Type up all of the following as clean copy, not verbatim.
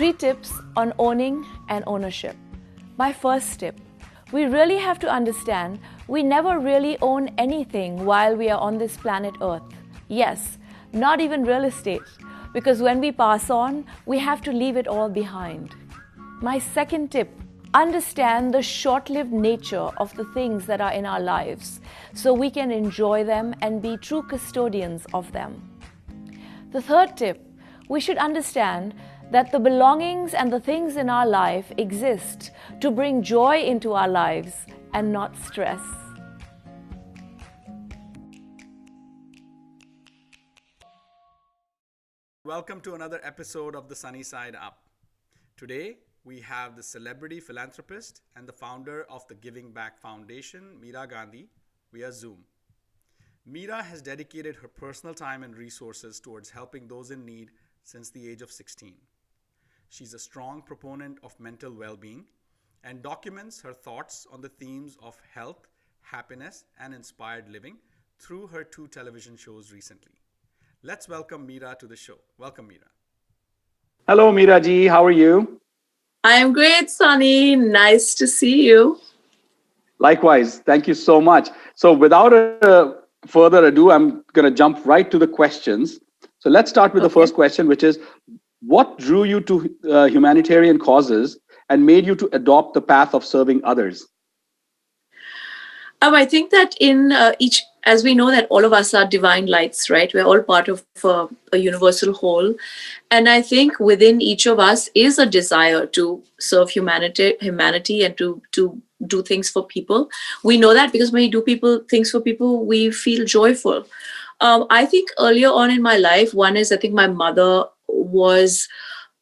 3 tips on owning and ownership. My first tip, we really have to understand we never really own anything while we are on this planet Earth. Yes, not even real estate, because when we pass on, we have to leave it all behind. My second tip, understand the short-lived nature of the things that are in our lives so we can enjoy them and be true custodians of them. The third tip, we should understand that the belongings and the things in our life exist to bring joy into our lives and not stress. Welcome to another episode of The Sunny Side Up. Today, we have the celebrity philanthropist and the founder of the Giving Back Foundation, Meera Gandhi, via Zoom. Meera has dedicated her personal time and resources towards helping those in need since the age of 16. She's a strong proponent of mental well-being and documents her thoughts on the themes of health, happiness, and inspired living through her 2 television shows recently. Let's welcome Meera to the show. Welcome, Meera. Hello, Meera ji. How are you? I'm great, Sonny. Nice to see you. Likewise. Thank you so much. So without further ado, I'm going to jump right to the questions. So let's start with the first question, which is, what drew you to humanitarian causes and made you to adopt the path of serving others? I think that in as we know that all of us are divine lights, right? We're all part of a universal whole. And I think within each of us is a desire to serve humanity and to do things for people. We know that because when we do things for people, we feel joyful. I think earlier on in my life, one is I think my mother was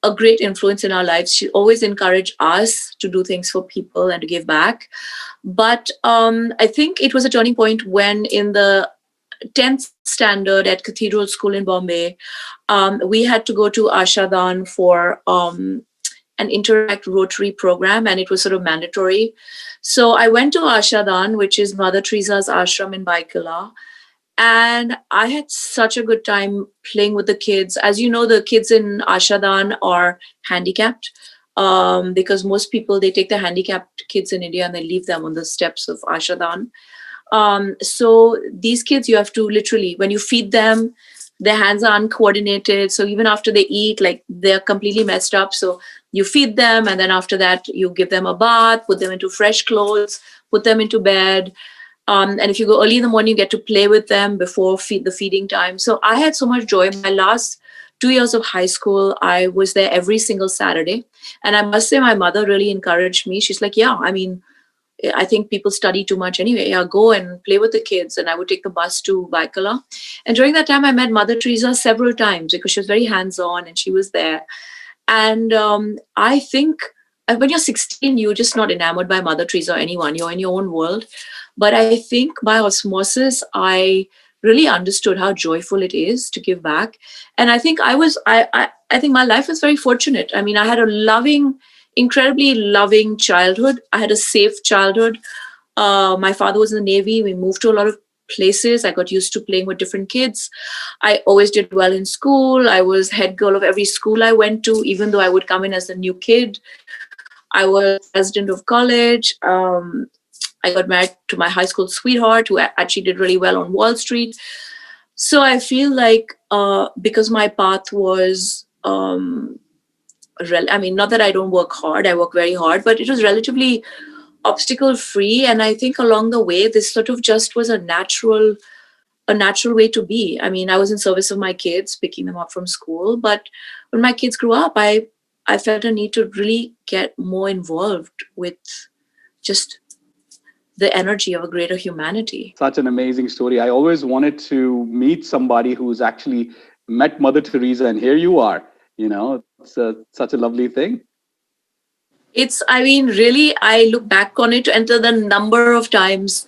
a great influence in our lives. She always encouraged us to do things for people and to give back. But I think it was a turning point when in the 10th standard at Cathedral School in Bombay, we had to go to Ashadaan for an Interact Rotary program, and it was sort of mandatory. So I went to Ashadaan, which is Mother Teresa's ashram in Baikala. And I had such a good time playing with the kids. As you know, the kids in Ashadaan are handicapped because most people, they take the handicapped kids in India and they leave them on the steps of Ashadaan. So these kids, you have to literally, when you feed them, their hands are uncoordinated. So even after they eat, like they're completely messed up. So you feed them, and then after that, you give them a bath, put them into fresh clothes, put them into bed. And if you go early in the morning, you get to play with them before the feeding time. So I had so much joy. My last 2 years of high school, I was there every single Saturday. And I must say, my mother really encouraged me. She's like, yeah, I mean, I think people study too much anyway. Yeah, go and play with the kids. And I would take the bus to Baikala. And during that time, I met Mother Teresa several times because she was very hands-on and she was there. And I think when you're 16, you're just not enamored by Mother Teresa or anyone. You're in your own world. But I think by osmosis, I really understood how joyful it is to give back. And I think I think my life was very fortunate. I mean, I had a incredibly loving childhood. I had a safe childhood. My father was in the Navy. We moved to a lot of places. I got used to playing with different kids. I always did well in school. I was head girl of every school I went to, even though I would come in as a new kid. I was president of college. I got married to my high school sweetheart who actually did really well on Wall Street. So I feel like because my path was, I mean, not that I don't work hard, I work very hard, but it was relatively obstacle free. And I think along the way, this sort of just was a natural way to be. I mean, I was in service of my kids, picking them up from school. But when my kids grew up, I felt a need to really get more involved with just the energy of a greater humanity. Such an amazing story. I always wanted to meet somebody who's actually met Mother Teresa, and here you are. You know, it's such a lovely thing. I mean, really, I look back on it and the number of times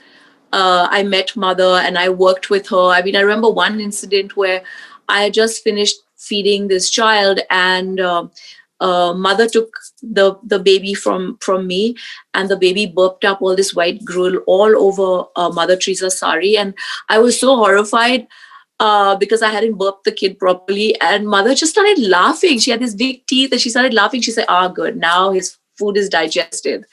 I met Mother and I worked with her. I mean, I remember one incident where I had just finished feeding this child and Mother took the baby from me, and the baby burped up all this white gruel all over Mother Teresa's sari. And I was so horrified. because I hadn't burped the kid properly. And mother just started laughing. She had these big teeth and she started laughing. She said, good, now his food is digested.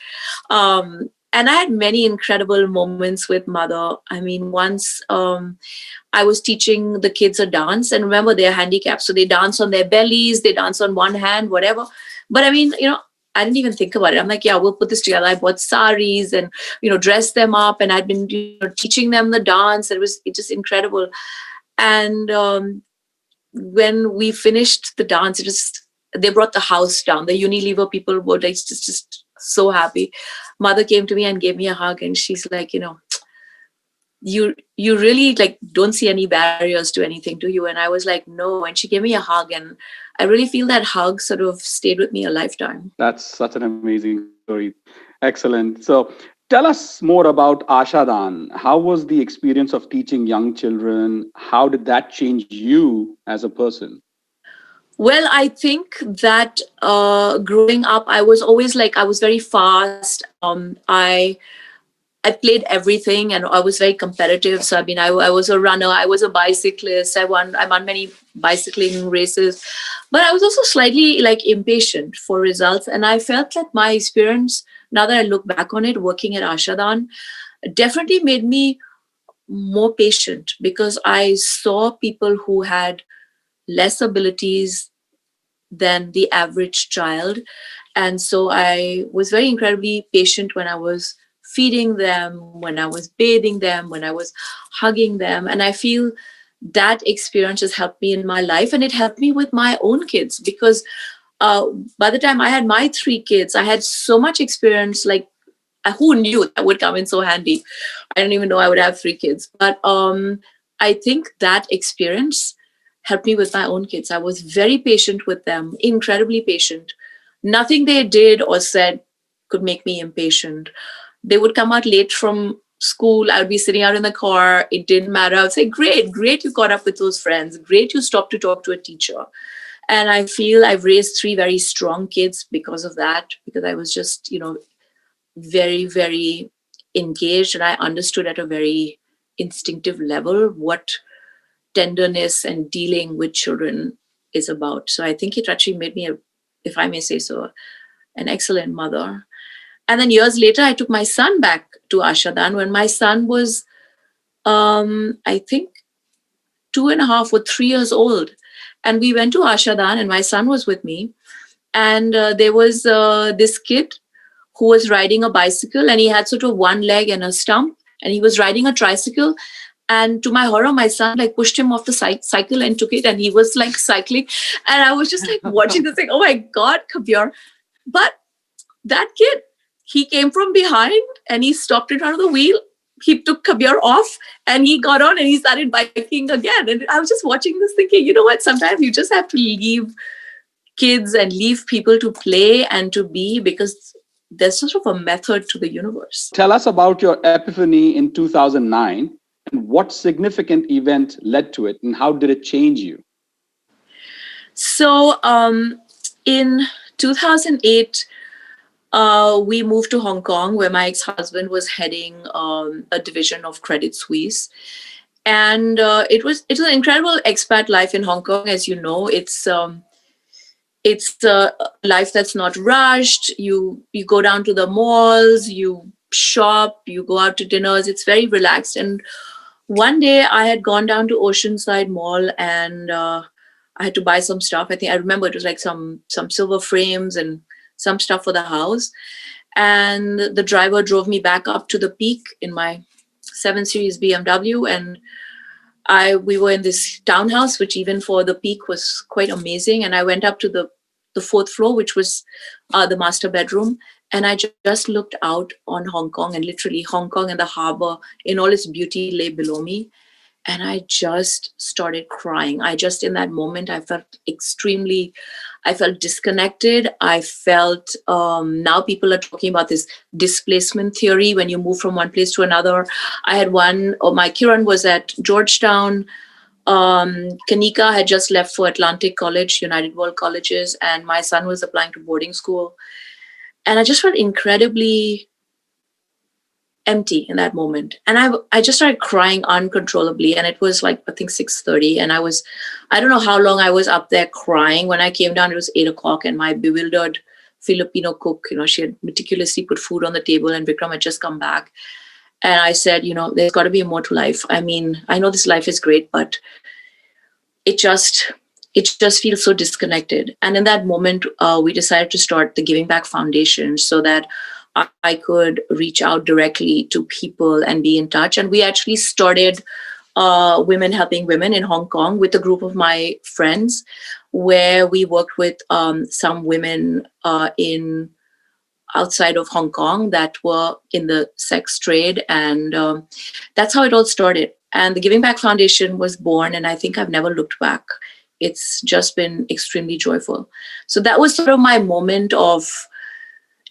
And I had many incredible moments with mother. I mean, once I was teaching the kids a dance, and remember, they're handicapped. So they dance on their bellies, they dance on one hand, whatever. But I mean, I didn't even think about it. I'm like, yeah, we'll put this together. I bought saris and, dressed them up, and I'd been teaching them the dance. It's just incredible. And when we finished the dance, they brought the house down. The Unilever people were like just so happy. Mother came to me and gave me a hug, and she's like, you really like don't see any barriers to anything, do you? And I was like, no. And she gave me a hug, and I really feel that hug sort of stayed with me a lifetime. That's such an amazing story. Excellent. So tell us more about Ashadaan. How was the experience of teaching young children? How did that change you as a person? Well, I think that growing up, I was always like, I was very fast. I played everything, and I was very competitive. So, I mean, I was a runner. I was a bicyclist. I won many bicycling races. But I was also slightly like impatient for results. And I felt that my experience, now that I look back on it, working at Ashadaan, definitely made me more patient, because I saw people who had less abilities than the average child. And so I was very incredibly patient when I was feeding them, when I was bathing them, when I was hugging them. And I feel that experience has helped me in my life, and it helped me with my own kids, because by the time I had my 3 kids, I had so much experience. Like, who knew that would come in so handy? I didn't even know I would have 3 kids. But I think that experience helped me with my own kids. I was very patient with them, incredibly patient. Nothing they did or said could make me impatient. They would come out late from school. I would be sitting out in the car. It didn't matter. I would say, great, you caught up with those friends. Great, you stopped to talk to a teacher. And I feel I've raised 3 very strong kids because of that, because I was just, very, very engaged, and I understood at a very instinctive level what tenderness and dealing with children is about. So I think it actually made me, if I may say so, an excellent mother. And then years later, I took my son back to Ashadaan when my son was, I think, 2.5 or 3 years old. And we went to Ashadaan, and my son was with me. And there was this kid who was riding a bicycle, and he had sort of one leg and a stump, and he was riding a tricycle. And to my horror, my son like pushed him off the cycle and took it, and he was like cycling. And I was just like watching this thing. Oh my God, Kabir. But that kid, he came from behind and he stopped in front of the wheel. He took Kabir off and he got on and he started biking again. And I was just watching this thinking, you know what? Sometimes you just have to leave kids and leave people to play and to be, because there's sort of a method to the universe. Tell us about your epiphany in 2009, and what significant event led to it, and how did it change you? So in 2008, we moved to Hong Kong, where my ex-husband was heading a division of Credit Suisse. And it was an incredible expat life in Hong Kong. As you know, it's a life that's not rushed. You go down to the malls, you shop, you go out to dinners. It's very relaxed. And one day I had gone down to Oceanside Mall, and I had to buy some stuff. I remember it was like some silver frames and some stuff for the house. And the driver drove me back up to the Peak in my 7 Series BMW. And we were in this townhouse, which even for the Peak was quite amazing. And I went up to the 4th floor, which was the master bedroom. And I just looked out on Hong Kong, and literally Hong Kong and the harbor in all its beauty lay below me. And I just started crying. In that moment, I felt disconnected. I felt, now people are talking about this displacement theory when you move from one place to another. I had my Kiran was at Georgetown. Kanika had just left for Atlantic College, United World Colleges, and my son was applying to boarding school. And I just felt incredibly empty in that moment. And I just started crying uncontrollably. And it was like, I think 6:30. And I don't know how long I was up there crying. When I came down, it was 8 o'clock, and my bewildered Filipino cook, she had meticulously put food on the table, and Vikram had just come back. And I said, there's got to be more to life. I mean, I know this life is great, but it just feels so disconnected. And in that moment, we decided to start the Giving Back Foundation so that I could reach out directly to people and be in touch. And we actually started Women Helping Women in Hong Kong with a group of my friends, where we worked with some women in outside of Hong Kong that were in the sex trade. And that's how it all started. And the Giving Back Foundation was born, and I think I've never looked back. It's just been extremely joyful. So that was sort of my moment of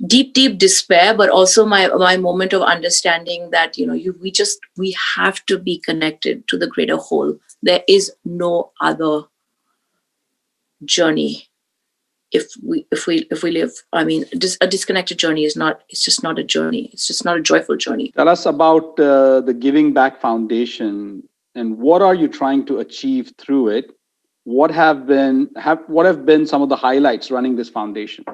deep despair, but also my moment of understanding that, we have to be connected to the greater whole. There is no other journey if we live. I mean, a disconnected journey it's just not a journey. It's just not a joyful journey. Tell us about the Giving Back Foundation, and what are you trying to achieve through it? What have been some of the highlights running this foundation?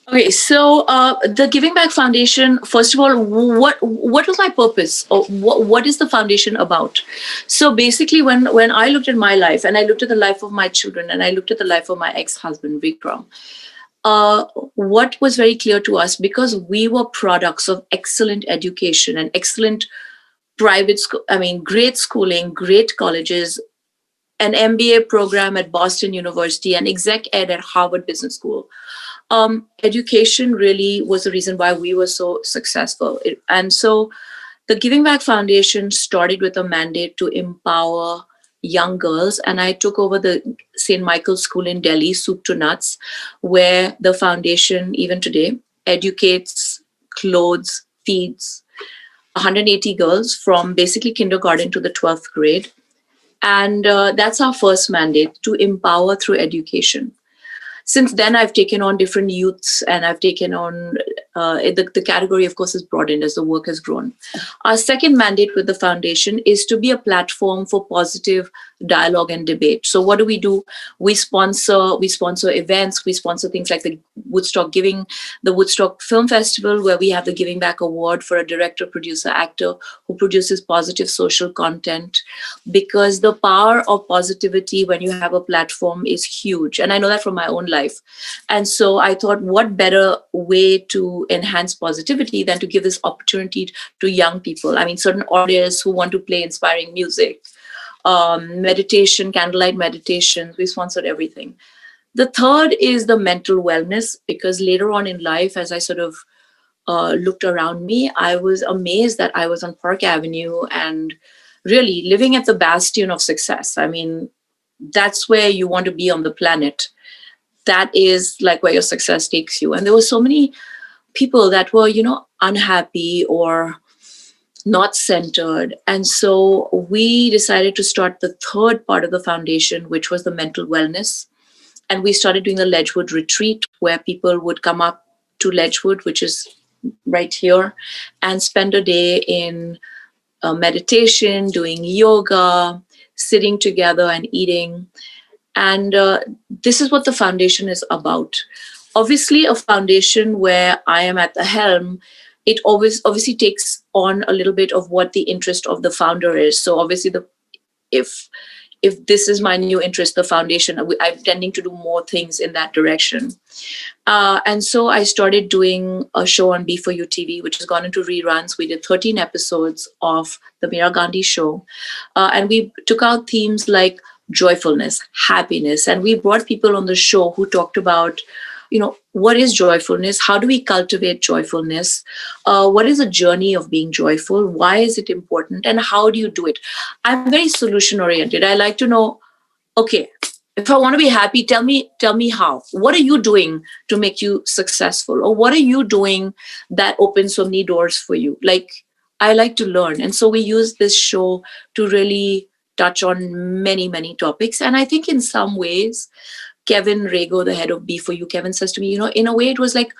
Okay, so the Giving Back Foundation, first of all, what was my purpose? Or what is the foundation about? So basically, when I looked at my life, and I looked at the life of my children, and I looked at the life of my ex-husband, Vikram, what was very clear to us, because we were products of excellent education and excellent private school, great schooling, great colleges, an MBA program at Boston University, and exec ed at Harvard Business School. Education really was the reason why we were so successful. And so the Giving Back Foundation started with a mandate to empower young girls. And I took over the St. Michael's School in Delhi, soup to nuts, where the foundation, even today, educates, clothes, feeds 180 girls from basically kindergarten to the 12th grade. And that's our first mandate, to empower through education. Since then, I've taken on different youths, and I've taken on the category, of course, has broadened as the work has grown. Our second mandate with the foundation is to be a platform for positive dialogue and debate. So what do? We sponsor events. We sponsor things like the Woodstock Film Festival, where we have the Giving Back Award for a director, producer, actor who produces positive social content, because the power of positivity when you have a platform is huge. And I know that from my own life. And so I thought, what better way to enhance positivity than to give this opportunity to young people? Certain artists who want to play inspiring music, meditation, candlelight meditations, we sponsored everything. The third is the mental wellness, because later on in life, as I sort of looked around me, I was amazed that I was on Park Avenue and really living at the bastion of success. That's where you want to be on the planet. That is like where your success takes you. And there were so many people that were, unhappy or not centered. And so we decided to start the third part of the foundation, which was the mental wellness. And we started doing the Ledgewood retreat, where people would come up to Ledgewood, which is right here, and spend a day in meditation, doing yoga, sitting together and eating. And this is what the foundation is about. Obviously, a foundation where I am at the helm, it obviously takes on a little bit of what the interest of the founder is. So obviously, if this is my new interest, the foundation, I'm tending to do more things in that direction. And so I started doing a show on B4U TV, which has gone into reruns. We did 13 episodes of the Meera Gandhi show. And we took out themes like joyfulness, happiness. And we brought people on the show who talked about, what is joyfulness? How do we cultivate joyfulness? What is a journey of being joyful? Why is it important? And how do you do it? I'm very solution oriented. I like to know, okay, if I want to be happy, tell me how. What are you doing to make you successful? Or what are you doing that opens so many doors for you? I like to learn. And so we use this show to really touch on many, many topics. And I think in some ways, Kevin Rago, the head of B4U, Kevin says to me, in a way it was like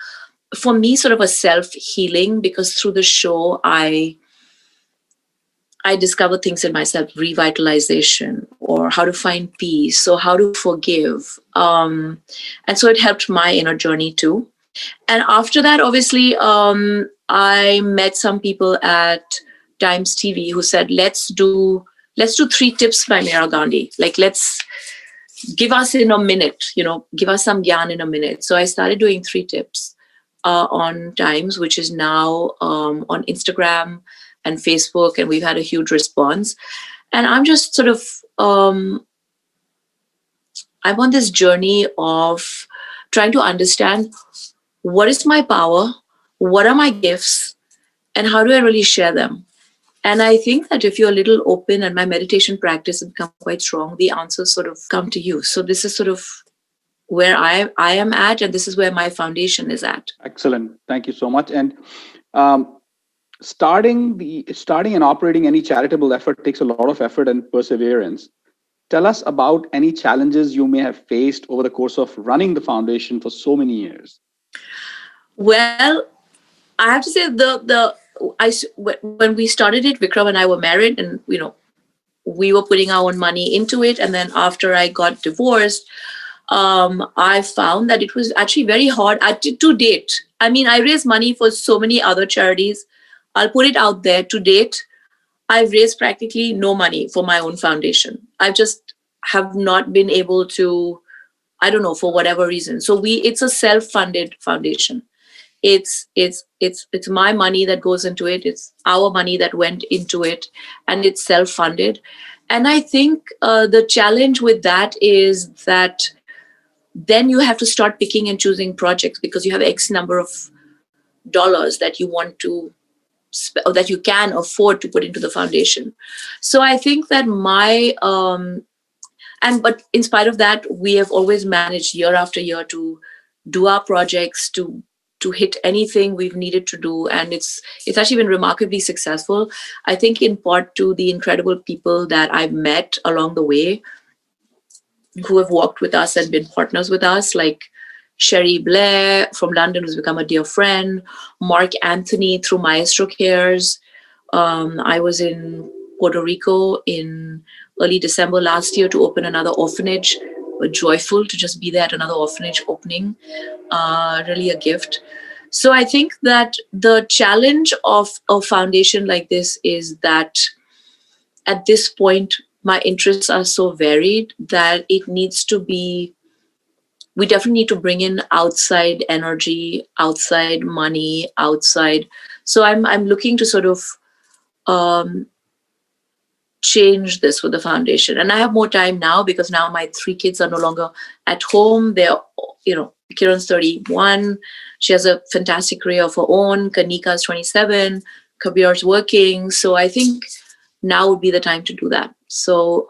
for me, sort of a self-healing, because through the show, I discover things in myself, revitalization, or how to find peace, or how to forgive. And so it helped my inner journey too. And after that, obviously, I met some people at Times TV who said, let's do 3 tips by Meera Gandhi. Like, let's give us in a minute, give us some gyan in a minute. So I started doing 3 tips on Times, which is now on Instagram and Facebook, and we've had a huge response. And I'm just sort of, I'm on this journey of trying to understand what is my power, what are my gifts, and how do I really share them? And I think that if you're a little open and my meditation practice has become quite strong, the answers sort of come to you. So this is sort of where I am at, and this is where my foundation is at. Excellent. Thank you so much. And starting and operating any charitable effort takes a lot of effort and perseverance. Tell us about any challenges you may have faced over the course of running the foundation for so many years. Well, I have to say when we started it, Vikram and I were married, and we were putting our own money into it. And then after I got divorced, I found that it was actually very hard to date. I mean, I raised money for so many other charities. I'll put it out there. To date, I've raised practically no money for my own foundation. I just have not been able to, I don't know, for whatever reason. So it's a self-funded foundation. It's my money that goes into it. It's our money that went into it, and it's self-funded. And I think the challenge with that is that then you have to start picking and choosing projects, because you have X number of dollars that you want to or that you can afford to put into the foundation. So I think that but in spite of that, we have always managed year after year to do our projects, to hit anything we've needed to do. And it's actually been remarkably successful. I think in part to the incredible people that I've met along the way who have worked with us and been partners with us, like Sherry Blair from London, who's become a dear friend, Mark Anthony through Maestro Cares. I was in Puerto Rico in early December last year to open another orphanage. We're joyful to just be there at another orphanage opening. Really a gift. So I think that the challenge of a foundation like this is that at this point, my interests are so varied that it needs to be, we definitely need to bring in outside energy, outside money, outside. So I'm looking to sort of change this with the foundation. And I have more time now because now my 3 kids are no longer at home. They're, Kiran's 31. She has a fantastic career of her own. Kanika's 27. Kabir's working. So I think now would be the time to do that. So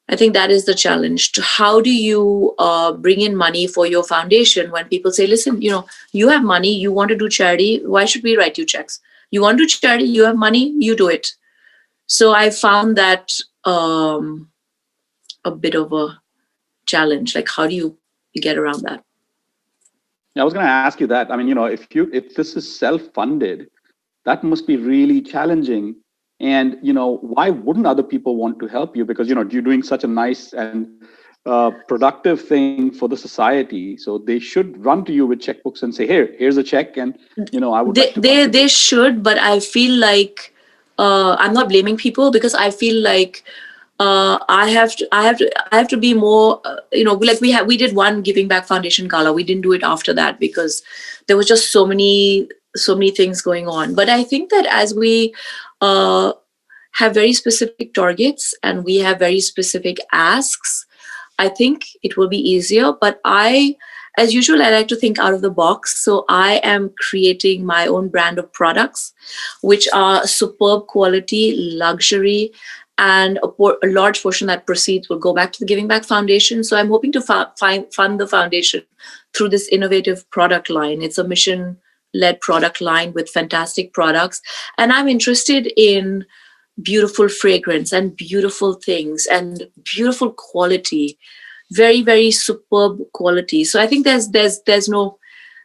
I think that is the challenge. How do you bring in money for your foundation when people say, listen, you have money, you want to do charity, why should we write you checks? You want to do charity, you have money, you do it. So I found that a bit of a challenge. Like, how do you get around that? I was going to ask you that. I mean, if this is self-funded, that must be really challenging. And, why wouldn't other people want to help you? Because, you're doing such a nice and productive thing for the society. So they should run to you with checkbooks and say, here's a check. And, I would they should. But I feel like I'm not blaming people, because I feel like I have to be more, like we did one Giving Back Foundation Gala. We didn't do it after that because there was just so many things going on. But I think that as we have very specific targets and we have very specific asks, I think it will be easier. But as usual, I like to think out of the box. So I am creating my own brand of products, which are superb quality, luxury, and a large portion that proceeds will go back to the Giving Back Foundation. So I'm hoping to fund the foundation through this innovative product line. It's a mission-led product line with fantastic products. And I'm interested in beautiful fragrance and beautiful things and beautiful quality, very, very superb quality. So I think there's no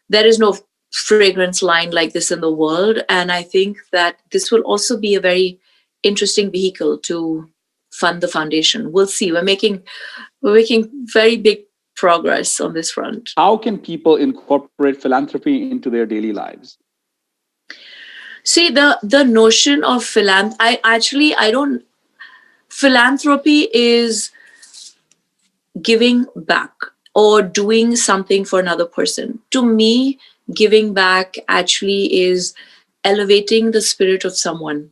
there is no fragrance line like this in the world. And I think that this will also be a very interesting vehicle to fund the foundation. We'll see. We're making very big progress on this front. How can people incorporate philanthropy into their daily lives? See, the notion of philanthropy is giving back or doing something for another person. To me, giving back actually is elevating the spirit of someone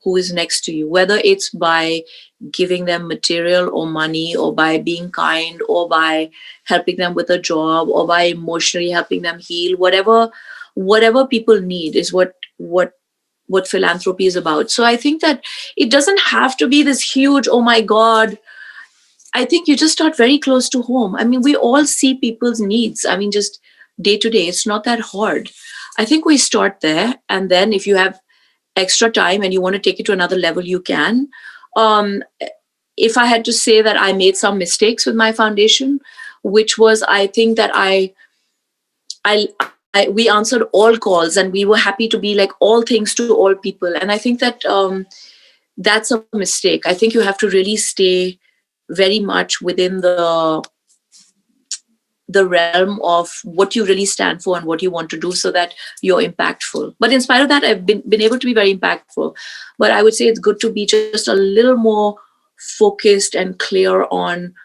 who is next to you, whether it's by giving them material or money, or by being kind, or by helping them with a job, or by emotionally helping them heal. Whatever people need is what philanthropy is about. So I think that it doesn't have to be this huge, oh my God. I think you just start very close to home. I mean, we all see people's needs. I mean, just day to day, it's not that hard. I think we start there. And then if you have extra time and you want to take it to another level, you can. If I had to say that I made some mistakes with my foundation, which was, I think that we answered all calls and we were happy to be like all things to all people. And I think that that's a mistake. I think you have to really stay very much within the realm of what you really stand for and what you want to do, so that you're impactful. But in spite of that, I've been able to be very impactful. But I would say it's good to be just a little more focused and clear on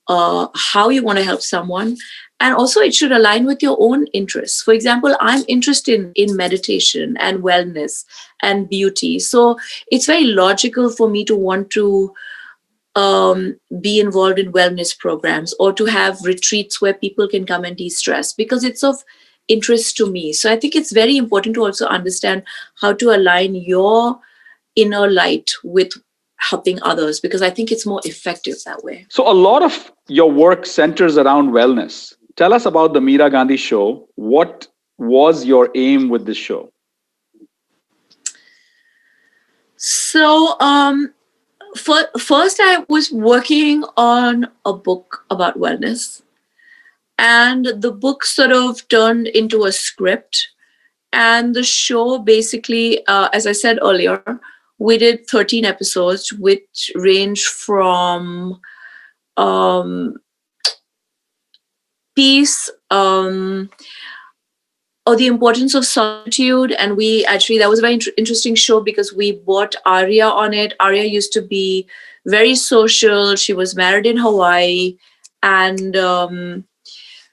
how you want to help someone. And also it should align with your own interests. For example, I'm interested in meditation and wellness and beauty. So it's very logical for me to want to be involved in wellness programs, or to have retreats where people can come and de-stress, because it's of interest to me. So I think it's very important to also understand how to align your inner light with helping others, because I think it's more effective that way. So a lot of your work centers around wellness. Tell us about the Meera Gandhi show. What was your aim with this show? So, first, I was working on a book about wellness, and the book sort of turned into a script. And the show basically, as I said earlier, we did 13 episodes, which range from peace, or the importance of solitude. And that was a very interesting show because we brought Arya on it. Arya used to be very social. She was married in Hawaii, and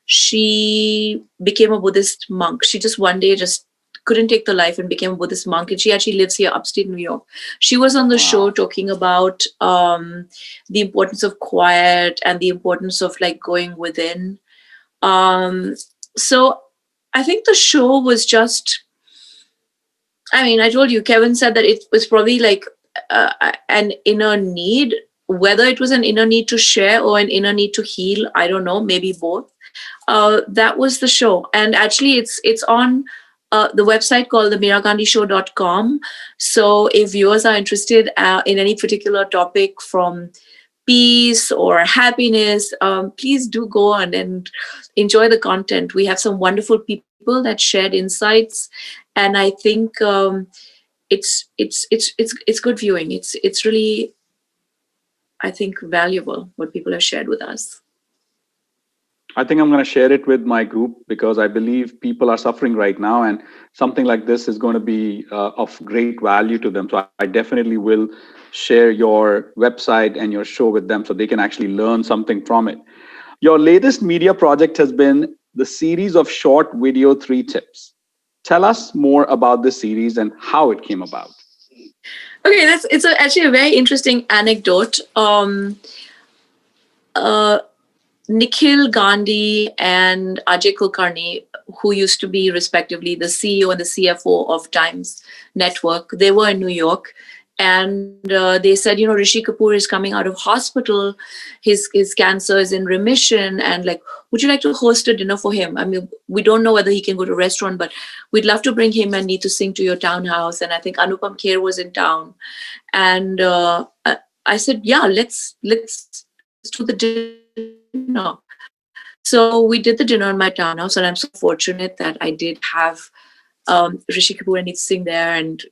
she became a Buddhist monk. She just one day just couldn't take the life and became a Buddhist monk. And she actually lives here upstate New York. She was on the show talking about the importance of quiet and the importance of like going within. So I think the show was just, I mean, I told you, Kevin said that it was probably like an inner need, whether it was an inner need to share or an inner need to heal. I don't know, maybe both. That was the show. And actually it's on the website called themeeragandhishow.com. So if viewers are interested in any particular topic from peace or happiness, please do go on and enjoy the content. We have some wonderful people that shared insights, and I think it's good viewing. It's really, I think, valuable what people have shared with us. I think I'm going to share it with my group because I believe people are suffering right now, and something like this is going to be of great value to them. So I definitely will share your website and your show with them so they can actually learn something from it. Your latest media project has been the series of short video 3 tips. Tell us more about this series and how it came about. Okay, it's actually a very interesting anecdote. Nikhil Gandhi and Ajay Kulkarni, who used to be respectively the CEO and the CFO of Times Network, they were in New York. And they said, Rishi Kapoor is coming out of hospital. His cancer is in remission. And like, would you like to host a dinner for him? I mean, we don't know whether he can go to a restaurant, but we'd love to bring him and Need to Sing to your townhouse. And I think Anupam Kher was in town. And I said, yeah, let's do the dinner. So we did the dinner in my townhouse, and I'm so fortunate that I did have Rishi Kapoor and Neet Singh there, and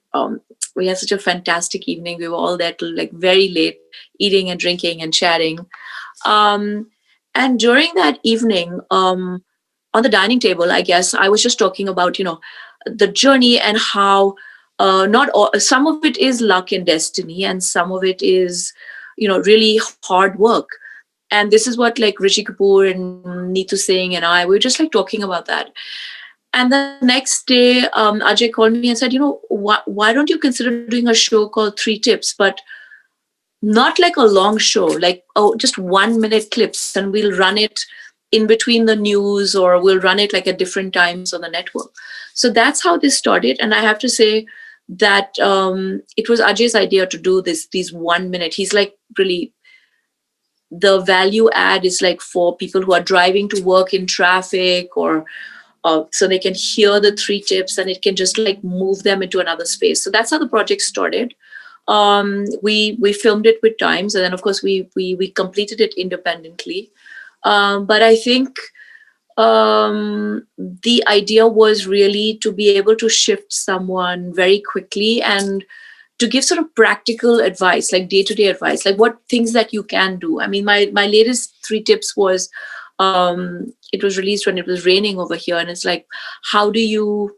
we had such a fantastic evening. We were all there till like very late, eating and drinking and chatting. And during that evening, on the dining table, I guess I was just talking about, the journey and how not all, some of it is luck and destiny, and some of it is, really hard work. And this is what like Rishi Kapoor and Neetu Singh and I, we were just like talking about that. And the next day, Ajay called me and said, why don't you consider doing a show called 3 Tips, but not like a long show, like just 1 minute clips, and we'll run it in between the news, or we'll run it like at different times on the network. So that's how this started. And I have to say that it was Ajay's idea to do these 1 minute. He's like really, the value add is like for people who are driving to work in traffic, or so they can hear the 3 tips and it can just like move them into another space. So that's how the project started. We filmed it with Times, and then of course we completed it independently. But I think the idea was really to be able to shift someone very quickly and to give sort of practical advice, like day-to-day advice, like what things that you can do. I mean, my latest 3 tips was, it was released when it was raining over here, and it's like, how do you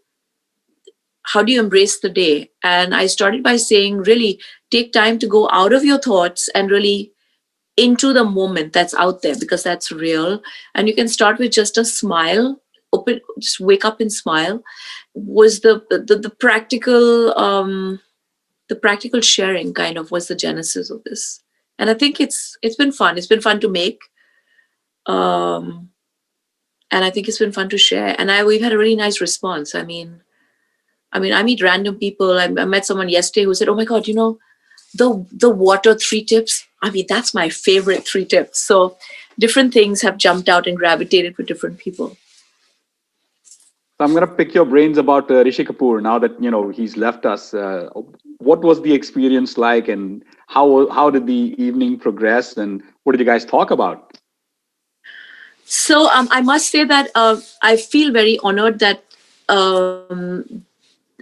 embrace the day? And I started by saying, really take time to go out of your thoughts and really into the moment that's out there, because that's real. And you can start with just a smile, just wake up and smile, was the practical sharing kind of was the genesis of this. And I think it's been fun. It's been fun to make. And I think it's been fun to share. And we've had a really nice response. I mean, I meet random people. I met someone yesterday who said, oh my God, the water 3 tips. I mean, that's my favorite 3 tips. So different things have jumped out and gravitated with different people. So I'm going to pick your brains about Rishi Kapoor now that, he's left us. What was the experience like, and how did the evening progress, and what did you guys talk about? So I must say that I feel very honored that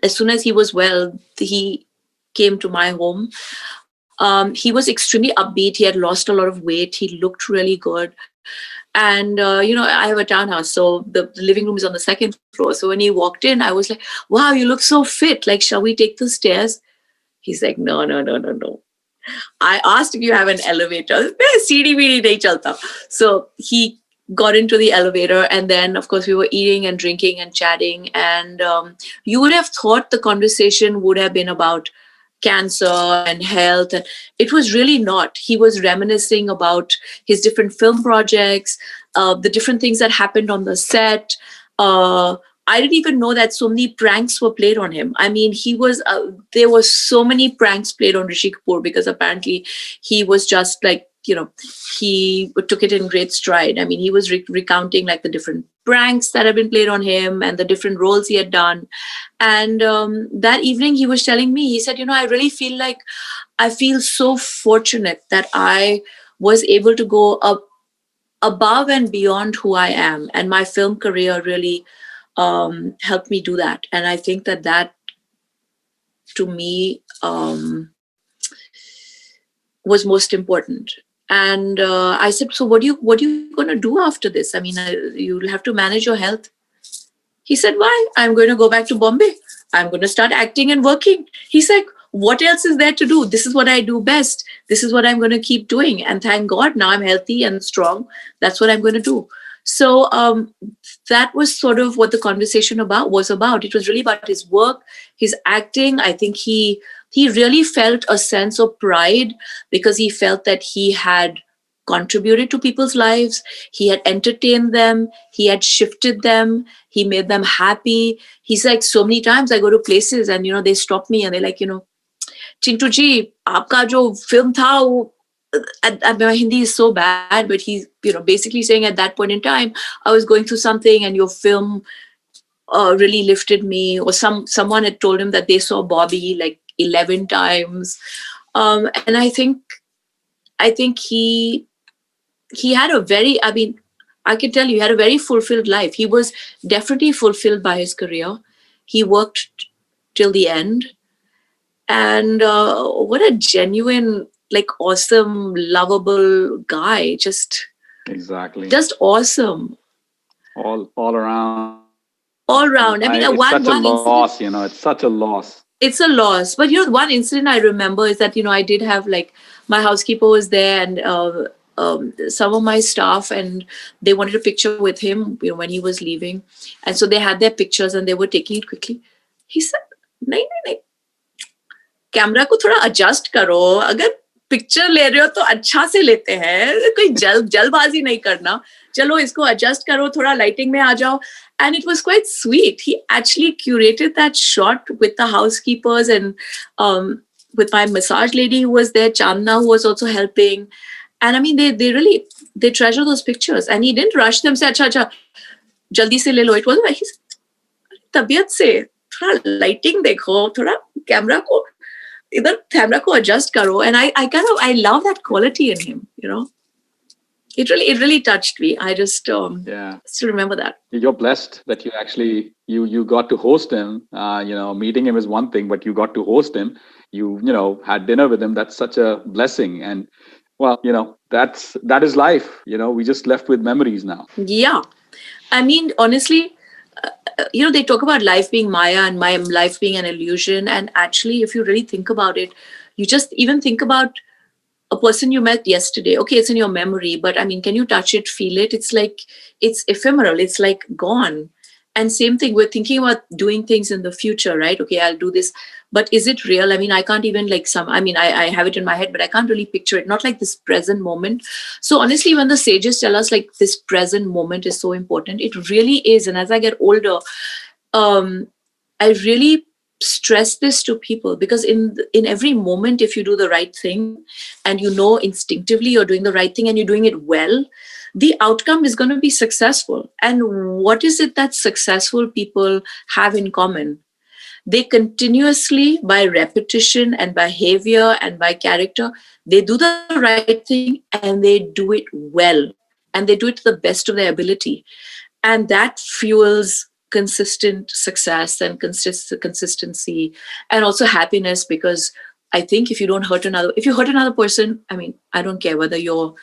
as soon as he was well, he came to my home. He was extremely upbeat. He had lost a lot of weight. He looked really good. And, I have a townhouse, so the living room is on the 2nd floor. So when he walked in, I was like, wow, you look so fit. Like, shall we take the stairs? He's like, no. I asked if you have an elevator. So he got into the elevator, and then, of course, we were eating and drinking and chatting. And you would have thought the conversation would have been about cancer and health, and it was really not. He was reminiscing about his different film projects, the different things that happened on the set. I didn't even know that so many pranks were played on him. I mean, there were so many pranks played on Rishi Kapoor, because apparently he was just like, he took it in great stride. I mean, he was recounting like the different pranks that had been played on him and the different roles he had done. And that evening he was telling me, he said, I really feel like I feel so fortunate that I was able to go up above and beyond who I am. And my film career really helped me do that. And I think that to me was most important. And I said, so what are you going to do after this? I mean, you'll have to manage your health. He said, why? I'm going to go back to Bombay. I'm going to start acting and working. He's like, what else is there to do? This is what I do best. This is what I'm going to keep doing. And thank God now I'm healthy and strong. That's what I'm going to do. So that was sort of what the conversation was about. It was really about his work, his acting. I think he really felt a sense of pride, because he felt that he had contributed to people's lives. He had entertained them. He had shifted them. He made them happy. He's like, so many times I go to places and, they stop me and they're like, Chintu ji, aapka jo film tha, my Hindi is so bad, but he's, basically saying at that point in time, I was going through something and your film really lifted me. Or someone had told him that they saw Bobby like 11 times. And I think he had a very, I can tell you, he had a very fulfilled life. He was definitely fulfilled by his career. He worked till the end. And what a genuine, like, awesome, lovable guy. Just awesome. All around. All round. I mean, It's one such a loss, incident, it's such a loss. it's a loss. But one incident I remember is that I did have, like, my housekeeper was there, and some of my staff, and they wanted a picture with him when he was leaving, and so they had their pictures and they were taking it quickly. He said, "Nahi, nahi, nahi. Camera को थोड़ा adjust करो, अगर picture ले रहे हो तो अच्छा से लेते हैं, कोई जल्दबाजी नहीं करना, चलो इसको adjust करो, थोड़ा lighting में आ जाओ." And it was quite sweet. He actually curated that shot with the housekeepers and with my massage lady who was there, Chandna, who was also helping. And I mean, they really treasure those pictures. And he didn't rush them, say, acha, jaldi se le lo. It wasn't like, he said, tabiyat se, thoda lighting dekho, thoda camera ko, idhar camera ko adjust karo. And I love that quality in him, It really touched me. I just still remember that. You're blessed that you actually you got to host him. Meeting him is one thing, but you got to host him. You had dinner with him. That's such a blessing. And well, that is life. We just left with memories now. Yeah, I mean, honestly, they talk about life being Maya and my life being an illusion. And actually, if you really think about it, you just even think about a person you met yesterday. Okay, it's in your memory, but I mean, can you touch it, feel it? It's like, it's ephemeral. It's like gone. And same thing, we're thinking about doing things in the future, right? Okay, I'll do this, but is it real? I mean, I can't even I have it in my head, but I can't really picture it. Not like this present moment. So honestly, when the sages tell us like this present moment is so important, it really is. And as I get older, I really stress this to people, because in every moment, if you do the right thing and instinctively you're doing the right thing and you're doing it well, the outcome is going to be successful. And what is it that successful people have in common? They continuously, by repetition and behavior and by character, they do the right thing and they do it well, and they do it to the best of their ability. And that fuels consistent success and consistency, and also happiness, because I think if you hurt another person, I mean, I don't care whether you're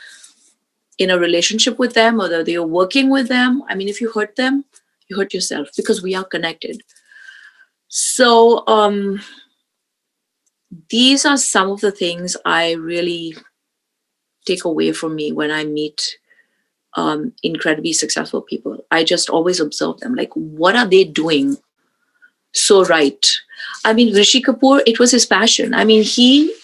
in a relationship with them or whether you're working with them. I mean, if you hurt them, you hurt yourself, because we are connected. So these are some of the things I really take away from me when I meet incredibly successful people. I just always observe them, like, what are they doing so right? I mean, Rishi Kapoor, it was his passion. I mean, he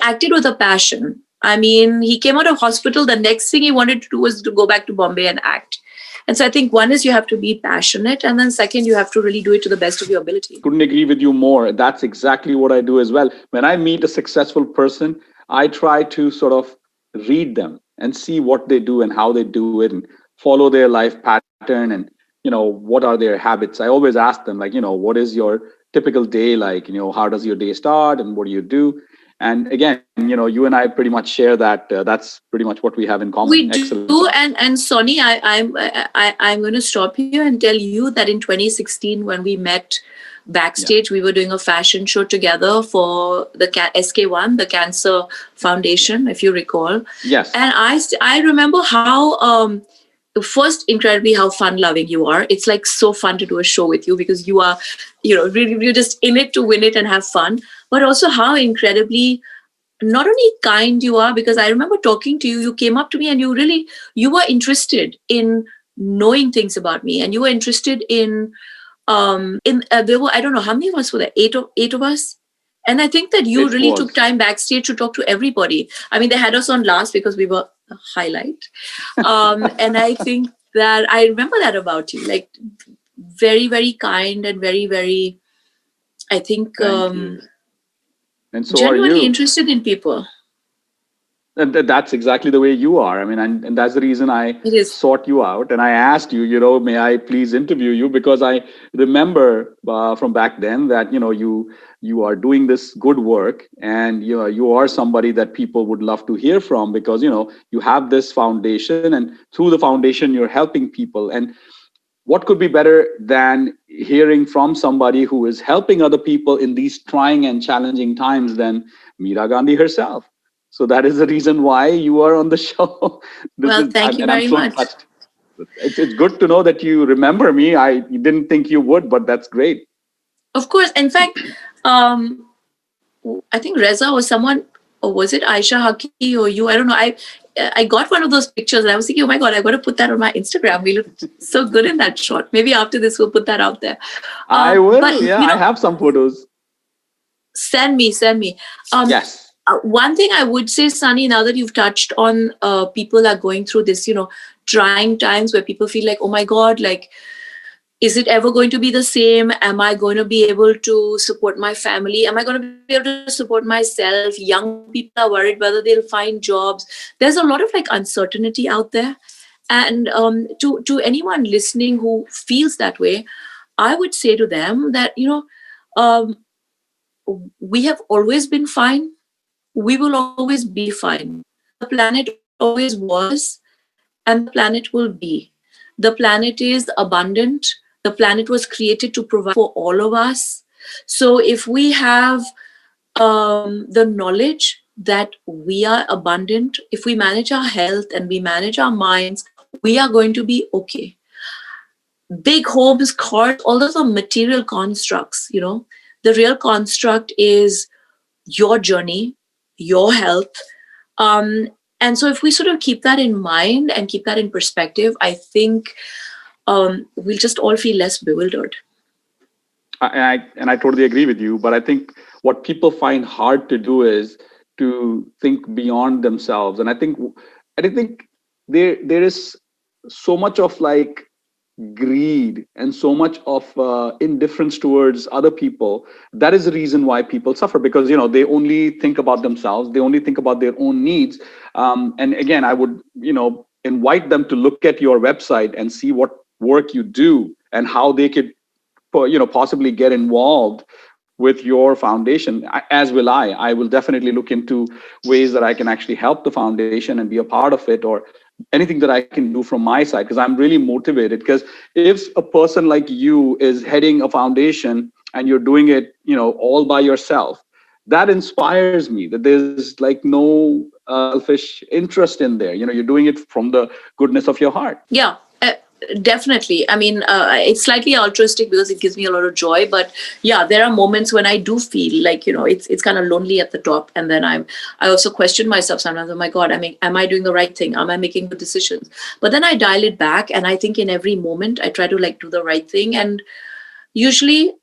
acted with a passion. I mean, he came out of hospital, the next thing he wanted to do was to go back to Bombay and act. And so I think one is you have to be passionate, and then second, you have to really do it to the best of your ability. Couldn't agree with you more. That's exactly what I do as well. When I meet a successful person, I try to sort of read them and see what they do and how they do it, and follow their life pattern, and what are their habits. I always ask them, like, what is your typical day like? How does your day start and what do you do? And again, you and I pretty much share that. That's pretty much what we have in common. We do. And Sonny, I'm going to stop here and tell you that in 2016, when we met backstage, we were doing a fashion show together for the SK1, the Cancer Foundation, if you recall. Yes. And I remember how first, incredibly how fun-loving you are. It's like so fun to do a show with you, because you are, really, you're just in it to win it and have fun. But also how incredibly not only kind you are, because I remember talking to you, you came up to me and you were interested in knowing things about me, and you were interested in there were, I don't know how many of us were there, eight of us. And I think that you really took time backstage to talk to everybody. I mean, they had us on last because we were a highlight. And I think that I remember that about you, like very, very kind and very, very, I think, and so genuinely are you. interested in people. And that's exactly the way you are. I mean, and that's the reason I It is. sought you out and I asked you, may I please interview you? Because I remember from back then that, you are doing this good work, and you are somebody that people would love to hear from, because, you have this foundation, and through the foundation, you're helping people. And what could be better than hearing from somebody who is helping other people in these trying and challenging times than Meera Gandhi herself? So that is the reason why you are on the show. Well, thank you And I'm very so much. touched. It's good to know that you remember me. I didn't think you would, but that's great. Of course. In fact, um, I think Reza or someone, or was it Aisha Haki or you? I don't know. I got one of those pictures and I was thinking, oh my God, I got to put that on my Instagram. We look so good in that shot. Maybe after this, we'll put that out there. I will. But, Yeah, I have some photos. Send me. Yes. One thing I would say, Sonny, now that you've touched on people are going through this, trying times where people feel like, oh my God, like, is it ever going to be the same? Am I going to be able to support my family? Am I going to be able to support myself? Young people are worried whether they'll find jobs. There's a lot of like uncertainty out there. And to anyone listening who feels that way, I would say to them that, um, we have always been fine. We will always be fine. The planet always was, and the planet will be. The planet is abundant. The planet was created to provide for all of us. So if we have the knowledge that we are abundant, if we manage our health and we manage our minds, we are going to be okay. Big homes, cars, all those are material constructs, The real construct is your journey, your health. And so if we sort of keep that in mind and keep that in perspective, I think we'll just all feel less bewildered. And I totally agree with you. But I think what people find hard to do is to think beyond themselves. And I think there is so much of like greed and so much of indifference towards other people. That is the reason why people suffer, because they only think about themselves, they only think about their own needs. And again, I would invite them to look at your website and see what work you do and how they could possibly get involved with your foundation. As will I will definitely look into ways that I can actually help the foundation and be a part of it, or anything that I can do from my side, because I'm really motivated. Because if a person like you is heading a foundation and you're doing it, all by yourself, that inspires me, that there's like no selfish interest in there. You're doing it from the goodness of your heart. Yeah. Definitely. I mean, it's slightly altruistic because it gives me a lot of joy. But yeah, there are moments when I do feel like, it's kind of lonely at the top. And then I also question myself sometimes. Oh my God, am I doing the right thing? Am I making good decisions? But then I dial it back. And I think in every moment, I try to like do the right thing. And usually,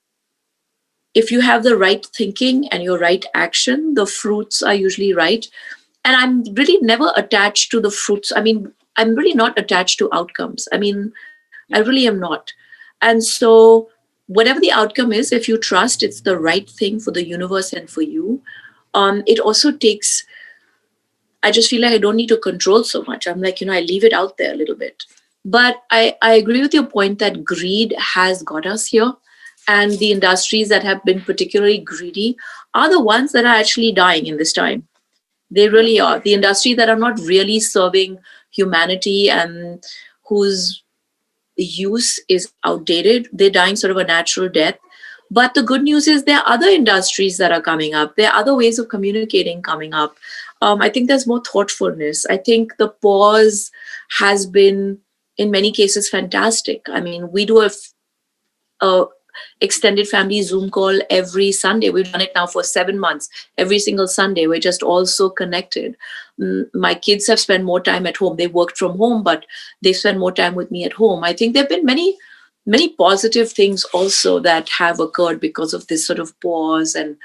if you have the right thinking and your right action, the fruits are usually right. And I'm really never attached to the fruits. I mean, I'm really not attached to outcomes. I mean, I really am not. And so whatever the outcome is, if you trust it's the right thing for the universe and for you, it also takes, I just feel like I don't need to control so much. I'm like, I leave it out there a little bit. But I agree with your point that greed has got us here. And the industries that have been particularly greedy are the ones that are actually dying in this time. They really are. The industries that are not really serving humanity and whose use is outdated, they're dying sort of a natural death. But the good news is there are other industries that are coming up. There are other ways of communicating coming up. I think there's more thoughtfulness. I think the pause has been, in many cases, fantastic. I mean, we do a extended family Zoom call every Sunday. We've done it now for 7 months. Every single Sunday, we're just all so connected. My kids have spent more time at home. They worked from home, but they spend more time with me at home. I think there have been many positive things also that have occurred because of this sort of pause and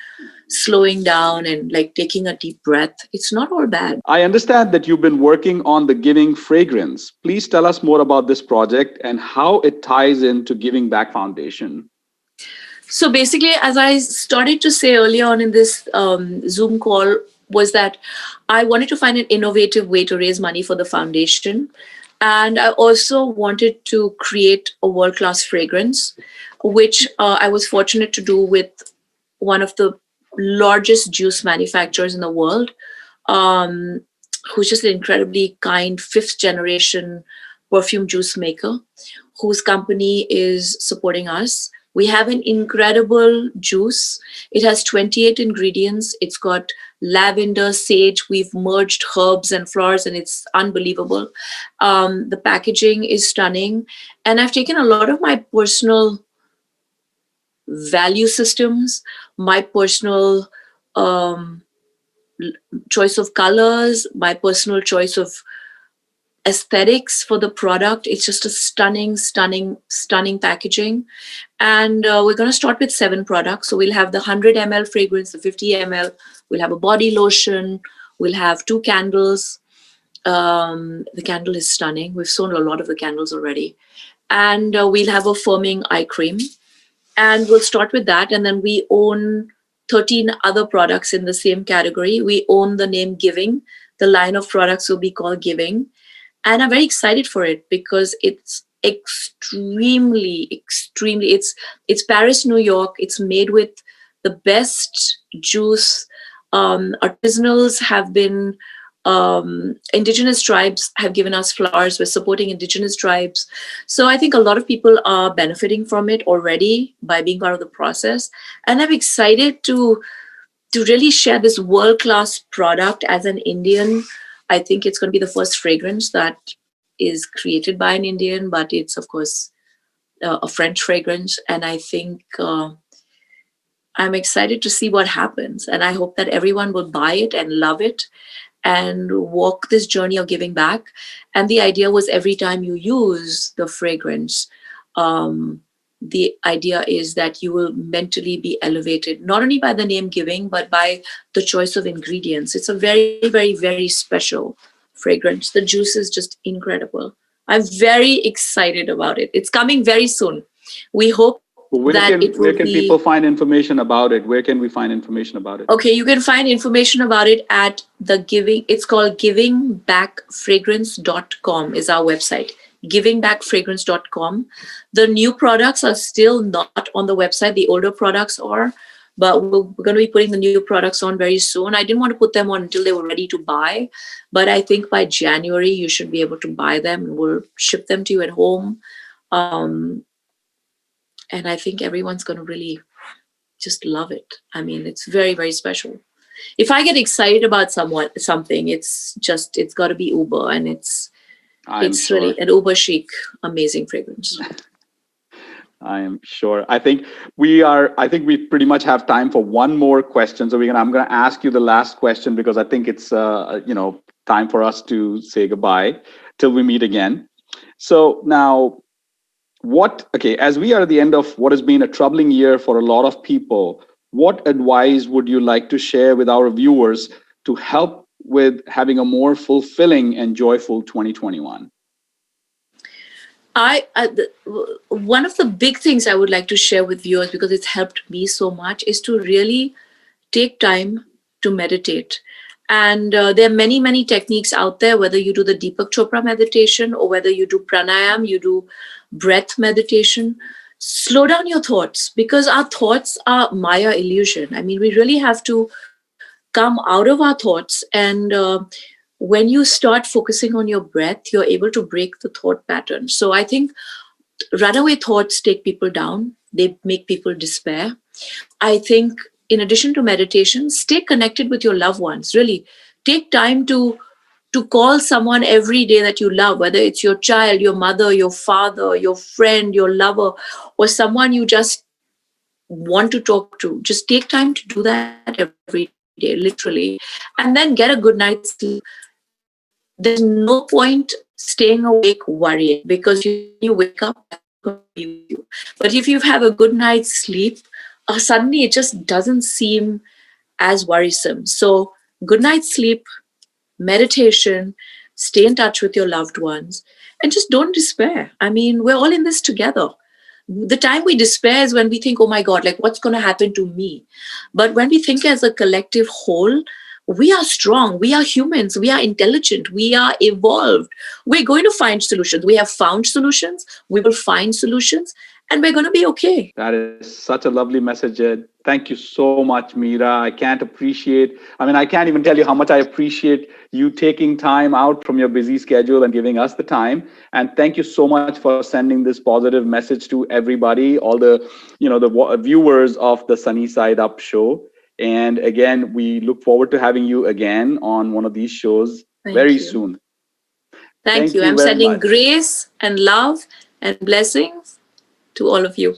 slowing down and like taking a deep breath. It's not all bad. I understand that you've been working on the Giving Fragrance. Please tell us more about this project and how it ties into Giving Back Foundation. So basically, as I started to say earlier on in this Zoom call, was that I wanted to find an innovative way to raise money for the foundation. And I also wanted to create a world-class fragrance, which I was fortunate to do with one of the largest juice manufacturers in the world, who's just an incredibly kind fifth generation perfume juice maker, whose company is supporting us. We have an incredible juice. It has 28 ingredients. It's got lavender, sage. We've merged herbs and flowers, and it's unbelievable. The packaging is stunning. And I've taken a lot of my personal value systems, my personal choice of colors, my personal choice of aesthetics for the product. It's just a stunning, stunning, stunning packaging. And we're going to start with 7 products. So we'll have the 100 ml fragrance, the 50 ml. We'll have a body lotion. We'll have 2 candles. The candle is stunning. We've sold a lot of the candles already. And we'll have a firming eye cream. And we'll start with that. And then we own 13 other products in the same category. We own the name Giving. The line of products will be called Giving. And I'm very excited for it because it's extremely, it's Paris, New York. It's made with the best juice. Artisanals have been, indigenous tribes have given us flowers. We're supporting indigenous tribes. So I think a lot of people are benefiting from it already by being part of the process. And I'm excited to really share this world-class product as an Indian. I think it's going to be the first fragrance that is created by an Indian, but it's, of course, a French fragrance. And I think I'm excited to see what happens. And I hope that everyone will buy it and love it and walk this journey of giving back. And the idea was every time you use the fragrance, the idea is that you will mentally be elevated, not only by the name Giving, but by the choice of ingredients. It's a very, very, very special fragrance. The juice is just incredible. I'm very excited about it. It's coming very soon. We hope where can people find information about it? Where can we find information about it? Okay, you can find information about it at the Giving. It's called givingbackfragrance.com is our website. Givingbackfragrance.com. The new products are still not on the website. The older products are, but we're going to be putting the new products on very soon. I didn't want to put them on until they were ready to buy, but I think by January you should be able to buy them, and we'll ship them to you at home. And I think everyone's going to really just love it. I mean, it's very, very special. If I get excited about something, it's got to be Uber, and it's sure. Really an Uber chic, amazing fragrance. I am sure. I think we pretty much have time for one more question. So I'm going to ask you the last question because I think it's time for us to say goodbye till we meet again. So now, as we are at the end of what has been a troubling year for a lot of people, what advice would you like to share with our viewers to help with having a more fulfilling and joyful 2021? One of the big things I would like to share with viewers, because it's helped me so much, is to really take time to meditate. And there are many, many techniques out there, whether you do the Deepak Chopra meditation or whether you do pranayam, you do breath meditation. Slow down your thoughts, because our thoughts are Maya illusion. I mean, we really have to come out of our thoughts. And when you start focusing on your breath, you're able to break the thought pattern. So I think runaway thoughts take people down. They make people despair. I think in addition to meditation, stay connected with your loved ones. Really take time to call someone every day that you love, whether it's your child, your mother, your father, your friend, your lover, or someone you just want to talk to. Just take time to do that every day, literally, and then get a good night's sleep. There's no point staying awake worrying, because you wake up, but if you have a good night's sleep, suddenly it just doesn't seem as worrisome. So good night's sleep, meditation, stay in touch with your loved ones, and just don't despair. I mean, we're all in this together. The time we despair is when we think, oh my God, like what's going to happen to me? But when we think as a collective whole, we are strong, we are humans, we are intelligent, we are evolved. We're going to find solutions. We have found solutions, we will find solutions, and we're going to be okay. That is such a lovely message, Ed. Thank you so much, Meera. I can't even tell you how much I appreciate you taking time out from your busy schedule and giving us the time. And thank you so much for sending this positive message to everybody, all the, the viewers of the Sunny Side Up show. And again, we look forward to having you again on one of these shows very soon. Thank you. I'm sending grace and love and blessings to all of you.